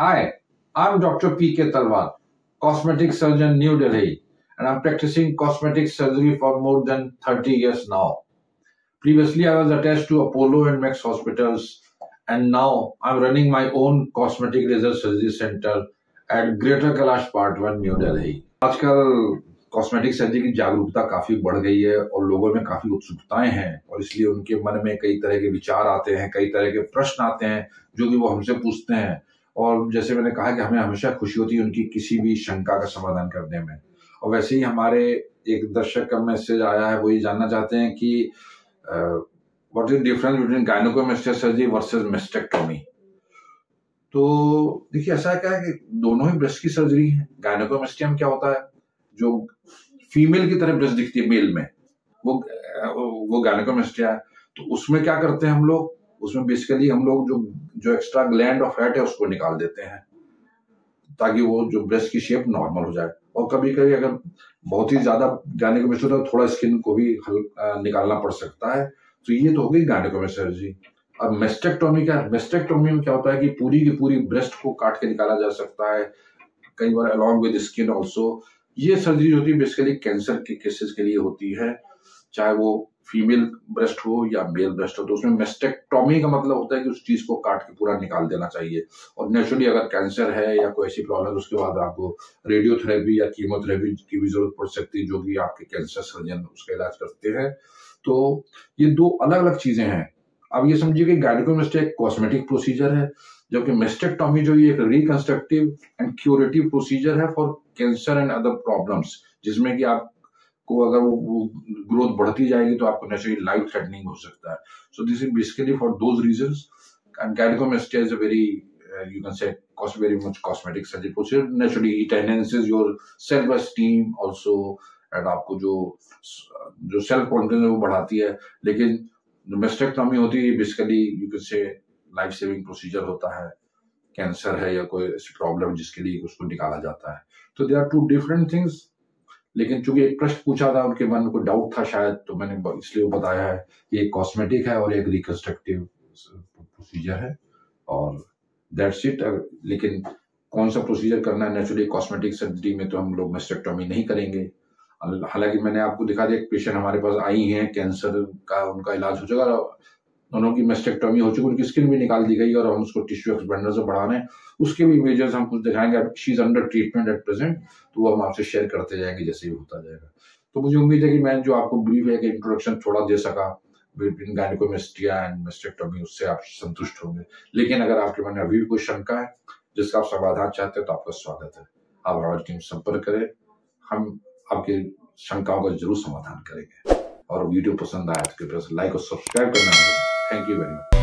Hi, I'm Dr. P.K. Talwar, cosmetic surgeon, New Delhi, and I'm practicing cosmetic surgery for more than 30 years now. Previously, I was attached to Apollo and Max hospitals, and now I'm running my own cosmetic laser surgery center at Greater Kailash Part 1, New Delhi. आजकल cosmetic surgery की जागरूकता काफी बढ़ गई है और लोगों में काफी उत्सुकताएं हैं और इसलिए उनके मन में कई तरह के विचार आते हैं, कई तरह के प्रश्न आते हैं जो कि वो हमसे पूछते हैं। और जैसे मैंने कहा कि हमें हमेशा खुशी होती है उनकी किसी भी शंका का समाधान करने में। और वैसे ही हमारे एक दर्शक का मैसेज आया है, वो ये जानना चाहते हैं कि what is difference between gynaecomastia surgery versus mastectomy. तो देखिए, ऐसा क्या है कि दोनों ही ब्रेस्ट की सर्जरी है। गायनेकोमेस्टिया में क्या होता है, जो फीमेल की तरह ब्रेस्ट दिखती है मेल में, वो गायनेकोमेस्टिया है। तो उसमें क्या करते हैं हम लोग, उसमें बेसिकली हम लोग जो एक्स्ट्रा ग्लैंड ऑफ फैट है उसको निकाल देते हैं ताकि वो जो ब्रेस्ट की शेप नॉर्मल हो जाए। और कभी कभी अगर बहुत ही ज्यादा गायनेकोमेस्टिया तो थोड़ा स्किन को भी निकालना पड़ सकता है। तो ये तो हो गई गायनेकोमेस्टिया सर्जरी। अब मेस्टेक्टोमी में क्या होता है कि पूरी की पूरी ब्रेस्ट को काट के निकाला जा सकता है, कई बार अलॉन्ग विद स्किन ऑल्सो। ये सर्जरी होती है बेसिकली कैंसर के केसेस के लिए होती है, चाहे वो फीमेल ब्रेस्ट हो या मेल ब्रेस्ट हो। तो उसमें मेस्टेक्टोमी का मतलब होता है कि उस चीज को काट के पूरा निकाल देना चाहिए। और नेचुरली अगर कैंसर है या कोई ऐसी प्रॉब्लम, उसके बाद आपको रेडियोथेरेपी या कीमोथेरेपी की भी जरूरत पड़ सकती है, जो कि आपके कैंसर सर्जन उसका इलाज करते हैं। तो ये दो अलग अलग चीजें हैं। अब ये समझिए कि गायनेकोमेस्टिया एक कॉस्मेटिक प्रोसीजर है, जबकि मेस्टेक्टोमी जो ये एक रिकंस्ट्रक्टिव एंड क्यूरेटिव प्रोसीजर है for cancer and other problems, जिसमें कि आपको अगर वो ग्रोथ बढ़ती जाएगी तो आपको नेचुरली लाइफ थ्रेटनिंग हो सकता है। So this is basically for those reasons, and gynaecomastia is a very you can say very much cosmetic surgery procedure. Naturally it enhances your self esteem also, and आपको जो self confidence है वो बढ़ाती है। लेकिन जो मेस्टेक्टोमी होती है basically you can say life saving procedure होता है, कैंसर है या कोई ऐसी प्रॉब्लम जिसके लिए उसको निकाला जाता है। तो they are two different things. लेकिन चूंकि एक प्रश्न पूछा था, उनके मन में कोई डाउट था शायद, तो मैंने इसलिए वो बताया है कि एक कॉस्मेटिक है और एक रिकंस्ट्रक्टिव प्रोसीजर है, और दैट्स इट। लेकिन कौन सा प्रोसीजर करना है, नेचुरली कॉस्मेटिक सर्जरी में तो हम लोग मेस्टेक्टोमी नहीं करेंगे। हालांकि मैंने आपको दिखा दिया, एक पेशेंट हमारे पास आई हैं, कैंसर का उनका इलाज हो चुका, दोनों की मेस्टेक्टोमी हो चुकी, उनकी स्किन भी निकाल दी गई और हम उसको टिश्यू एक्सपेंडर से बढ़ा रहे हैं। उसके भी इमेजेस हम कुछ दिखाएंगे। She is under treatment at present, तो वो हम आपसे शेयर करते जाएंगे जैसे ही होता जाएगा। तो मुझे उम्मीद है कि मैं जो आपको ब्रीफ है कि इंट्रोडक्शन थोड़ा दे सका बिटवीन गायनेकोमेस्टिया एंड मेस्टेक्टोमी, उससे आप संतुष्ट होंगे। लेकिन अगर आपके मन में अभी भी कोई शंका है जिसका आप समाधान चाहते हैं, तो आपका स्वागत है। आप हमारी टीम संपर्क करें, हम आपकी शंकाओं का जरूर समाधान करेंगे। और वीडियो पसंद आया तो कृपया लाइक और सब्सक्राइब करना। Thank you very much.